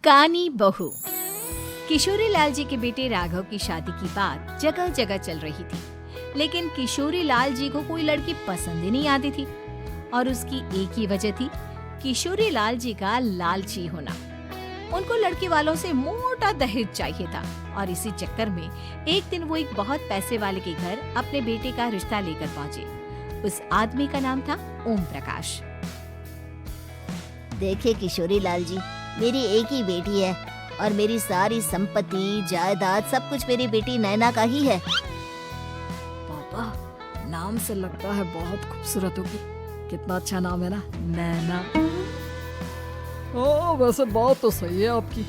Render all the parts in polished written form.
कानी बहू। किशोरी लाल जी के बेटे राघव की शादी की बात जगह जगह चल रही थी, लेकिन किशोरी लाल जी को कोई लड़की पसंद ही नहीं आती थी। और उसकी एक ही वजह थी, किशोरी लाल जी का लालची होना। उनको लड़की वालों से मोटा दहेज चाहिए था और इसी चक्कर में एक दिन वो एक बहुत पैसे वाले के घर अपने बेटे का रिश्ता लेकर पहुंचे। उस आदमी का नाम था ओम प्रकाश। देखिए किशोरी लाल जी, मेरी एक ही बेटी है और मेरी सारी संपत्ति जायदाद सब कुछ मेरी बेटी नैना का ही है। पापा, नाम से लगता है बहुत खूबसूरत होगी। कितना अच्छा नाम है ना, नैना। ओ, वैसे बात तो सही है आपकी।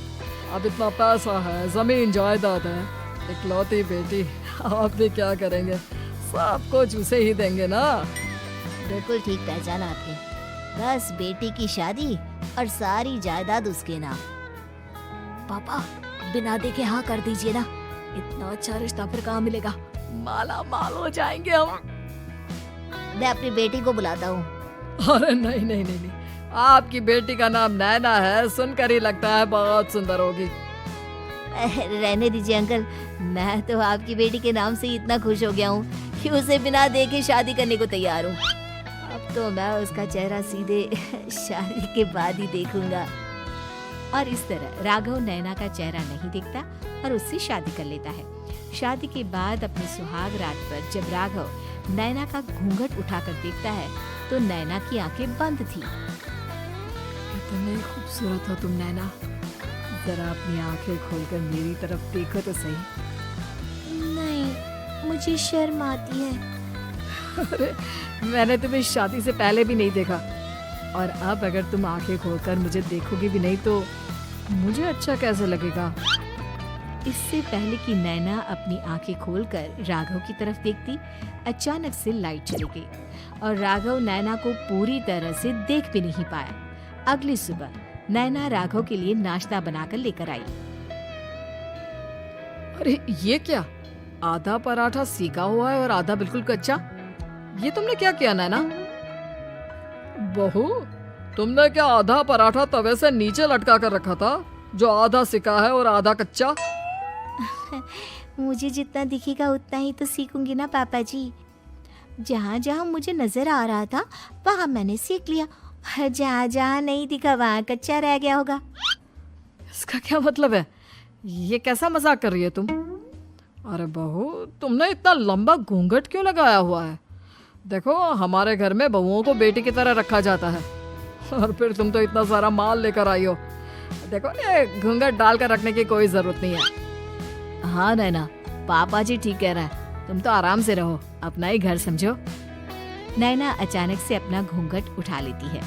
अब इतना पैसा है, जमीन जायदाद है, इकलौती बेटी, आप भी क्या करेंगे? सब कुछ उसे ही देंगे ना। बिल्कुल ठीक पहचाना आपने। बस बेटी की शादी और सारी जायदाद उसके नाम। पापा, बिना देखे हाँ कर दीजिए ना। इतना अच्छा रिश्ता फिर कहाँ मिलेगा? माला माल हो जाएंगे हम। मैं अपनी बेटी को बुलाता हूँ। अरे नहीं नहीं नहीं नहीं, आपकी बेटी का नाम नैना है, सुनकर ही लगता है बहुत सुंदर होगी। रहने दीजिए अंकल, मैं तो आपकी बेटी के नाम से ही इतना खुश हो गया हूँ कि उसे बिना देखे शादी करने को तैयार हूँ। अब तो मैं उसका चेहरा सीधे शादी के बाद ही देखूंगा। और इस तरह राघव नैना का चेहरा नहीं देखता और उससे शादी कर लेता है। शादी के बाद अपनी सुहाग रात पर जब राघव नैना का घूंघट उठाकर देखता है तो नैना की आंखें बंद थी। कितनी खूबसूरत हो तुम नैना। जरा अपनी आंखें खोलकर मेरी तरफ देखो तो सही। नहीं, मुझे शर्म आती है। अरे, मैंने तुम्हें शादी से पहले भी नहीं देखा और अब अगर तुम आंखें खोलकर मुझे देखोगी भी नहीं तो मुझे अच्छा कैसे लगेगा? इससे पहले कि नैना अपनी आंखें खोलकर राघव की तरफ देखती, अचानक से लाइट चली गई और राघव नैना को पूरी तरह से देख भी नहीं पाया। अगली सुबह नैना राघव के लिए नाश्ता बनाकर लेकर आई। अरे ये क्या? आधा पराठा सीका हुआ है और आधा बिल्कुल कच्चा। ये तुमने क्या किया नैना? बहू, तुमने क्या आधा पराठा तवे से नीचे लटका कर रखा था जो आधा सिका है और आधा कच्चा? मुझे जितना दिखेगा उतना ही तो सीखूंगी ना पापा जी। जहाँ जहाँ मुझे नजर आ रहा था वहाँ मैंने सीख लिया, जहाँ जहाँ नहीं दिखा वहाँ कच्चा रह गया होगा। इसका क्या मतलब है? ये कैसा मजाक कर रही है तुम? अरे बहू, तुमने इतना लंबा घूंघट क्यों लगाया हुआ है? देखो, हमारे घर में बहुओं को बेटी की तरह रखा जाता है और फिर तुम तो इतना सारा माल लेकर आई हो। देखो, ये घूंघट डालकर रखने की कोई जरूरत नहीं है। हाँ नैना, पापा जी ठीक कह रहा है, तुम तो आराम से रहो, अपना ही घर समझो। नैना अचानक से अपना घूंघट उठा लेती है।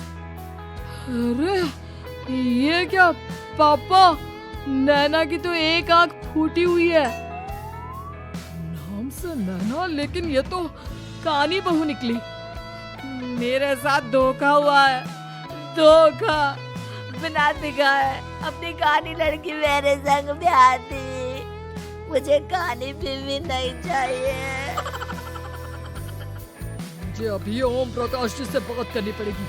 अरे ये क्या पापा, नैना की तो एक आंख फूटी हुई है। नाम से नैना, लेकिन ये तो कानी बहू निकली। मेरे साथ धोखा हुआ है, धोखा। बिना दिखाए अपनी कानी लड़की मेरे संग ब्याह थी। मुझे कानी भी नहीं चाहिए। मुझे अभी ओम प्रकाश जी से बात करनी पड़ेगी।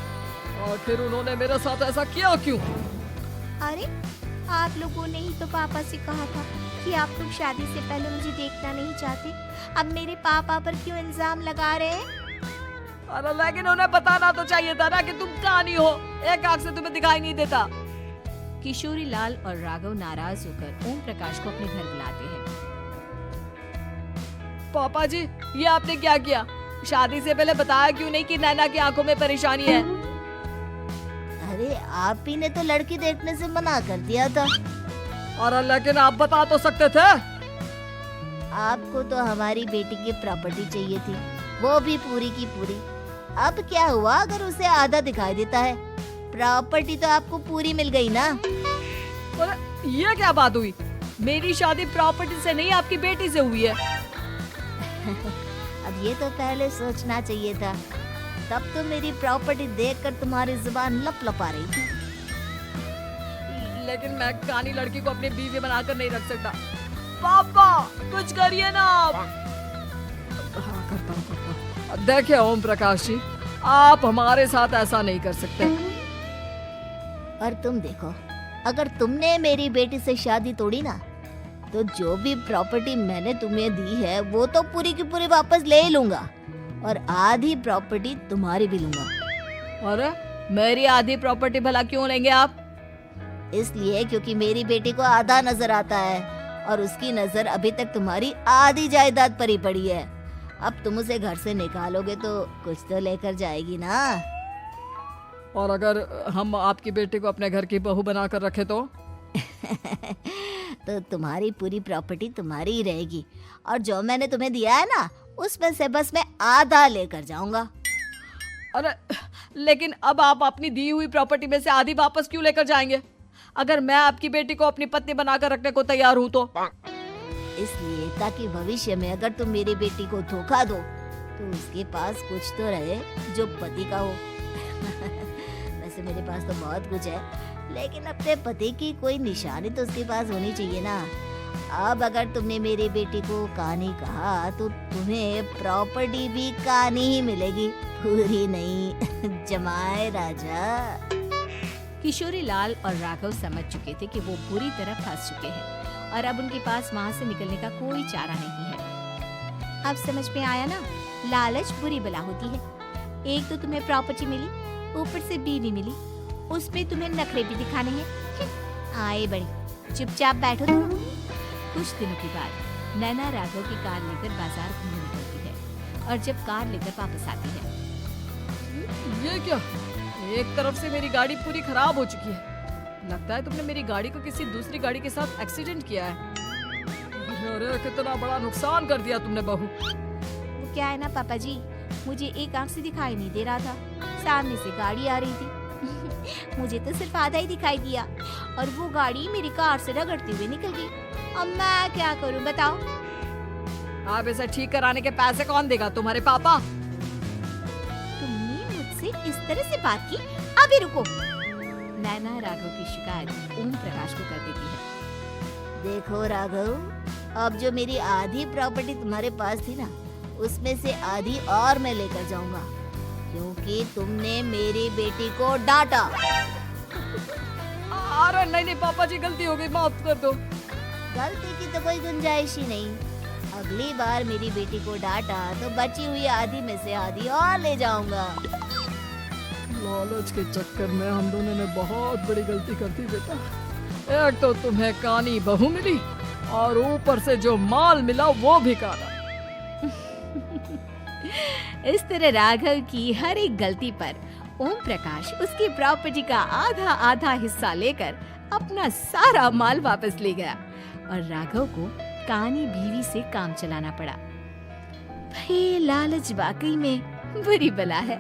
आखिर उन्होंने मेरे साथ ऐसा किया क्यों? अरे, आप लोगों ने ही तो पापा से कहा था कि आप लोग शादी से पहले मुझे देखना नहीं चाहते। अब मेरे पापा पर क्यों इल्जाम लगा रहे हैं? अरे लेकिन उन्हें बताना तो चाहिए था ना कि तुम कानी हो, एक आंख से तुम्हें दिखाई नहीं देता। किशोरी लाल और राघव नाराज होकर ओम प्रकाश को अपने घर बुलाते हैं। पापा जी, ये आपने क्या किया? शादी से पहले बताया क्यों नहीं कि नैना की आंखों में परेशानी है? अरे, आप ही ने तो लड़की देखने से मना कर दिया था। और लेकिन आप बता तो सकते थे। आपको तो हमारी बेटी की प्रॉपर्टी चाहिए थी, वो भी पूरी की पूरी। अब क्या हुआ अगर उसे आधा दिखाई देता है? प्रॉपर्टी तो आपको पूरी मिल गई ना। अरे ये क्या बात हुई? मेरी शादी प्रॉपर्टी से नहीं, आपकी बेटी से हुई है। अब ये तो पहले सोचना चाहिए था। तब तो मेरी प्रॉपर्टी देखकर तुम्हारी जुबान लप लप आ रही थी। लेकिन मैं कानी लड़की को अपनी बीवी बनाकर नहीं रख सकता। पापा, कुछ करिए ना आप। हाँ, करता हूँ। देखिए ओम प्रकाश जी, आप हमारे साथ ऐसा नहीं कर सकते। और तुम देखो, अगर तुमने मेरी बेटी से शादी तोड़ी ना, तो जो भी प्रॉपर्टी मैंने तुम्हें दी है वो तो पूरी की पूरी वापस ले ही लूंगा और आधी प्रॉपर्टी तुम्हारी भी लूंगा। अरे मेरी आधी प्रॉपर्टी भला क्यों लेंगे आप? इसलिए क्योंकि मेरी बेटी को आधा नजर आता है और उसकी नजर अभी तक तुम्हारी आधी जायदाद पर ही पड़ी है। अब तुम उसे घर से निकालोगे तो कुछ तो लेकर जाएगी ना। और अगर हम आपकी बेटी को अपने घर की बहू बनाकर रखे तो? तो तुम्हारी पूरी प्रॉपर्टी तुम्हारी ही रहेगी और जो मैंने तुम्हें दिया है ना, उसमें से बस मैं आधा लेकर जाऊंगा। अरे लेकिन अब आप अपनी दी हुई प्रॉपर्टी में से आधी वापस क्यों लेकर जाएंगे? अगर मैं आपकी बेटी को अपनी पत्नी बनाकर रखने को तैयार हूँ तो? इसलिए ताकि भविष्य में अगर तुम मेरी बेटी को धोखा दो तो उसके पास कुछ तो रहे जो पति का हो। वैसे मेरे पास तो बहुत कुछ है, लेकिन अपने पति की कोई निशानी तो उसके पास होनी चाहिए ना। अब अगर तुमने मेरी बेटी को कानी कहा तो तुम्हें प्रॉपर्टी भी कानी ही मिलेगी, पूरी नहीं। जमाए राजा। किशोरी लाल और राघव समझ चुके थे कि वो बुरी तरह फंस चुके हैं और अब उनके पास वहाँ से निकलने का कोई चारा नहीं है। अब समझ में आया ना, लालच बुरी बला होती है। एक तो तुम्हें प्रॉपर्टी मिली, ऊपर से बीवी मिली, उसमें तुम्हें नखरे भी दिखाने हैं। आए बड़ी, चुपचाप बैठो तुम। कुछ दिनों के बाद नैना राघव की कार लेकर बाजार घूमने निकलती है और जब कार लेकर वापस आती है, ये क्या? एक तरफ से मेरी गाड़ी पूरी खराब हो चुकी है। लगता है तुमने मेरी गाड़ी को किसी दूसरी गाड़ी के साथ एक्सीडेंट किया है। अरे कितना बड़ा नुकसान कर दिया तुमने बहू। वो क्या है ना पापा जी, मुझे एक आंख से दिखाई नहीं दे रहा था, सामने से गाड़ी आ रही थी। मुझे तो सिर्फ आधा ही दिखाई दिया और वो गाड़ी मेरी कार से रगड़ते हुए निकल गई। अब मैं क्या करूं बताओ? आप इसे ठीक कराने के पैसे कौन देगा? तुम्हारे पापा? तुमने मुझसे इस तरह से बात की? अभी रुको। नैना राघव की शिकायत ओम प्रकाश को कर देती है। देखो राघव, अब जो मेरी आधी प्रॉपर्टी तुम्हारे पास थी ना, उसमें से आधी और मैं लेकर जाऊंगा क्योंकि तुमने मेरी बेटी को डांटा। अरे नहीं नहीं पापा जी, गलती हो गई, माफ कर दो। गलती की तो कोई गुंजाइश ही नहीं। अगली बार मेरी बेटी को डांटा तो बची हुई आधी में से आधी और ले जाऊंगा। लालच के चक्कर में हम दोनों ने बहुत बड़ी गलती कर दी बेटा। एक तो तुम्हें कानी बहू मिली और ऊपर से जो माल मिला वो भी काला। इस तरह राघव की हर एक गलती पर ओम प्रकाश उसकी प्रॉपर्टी का आधा आधा हिस्सा लेकर अपना सारा माल वापस ले गया और राघव को कानी बीवी से काम चलाना पड़ा। भाई लालच वाकई में बुरी बला है।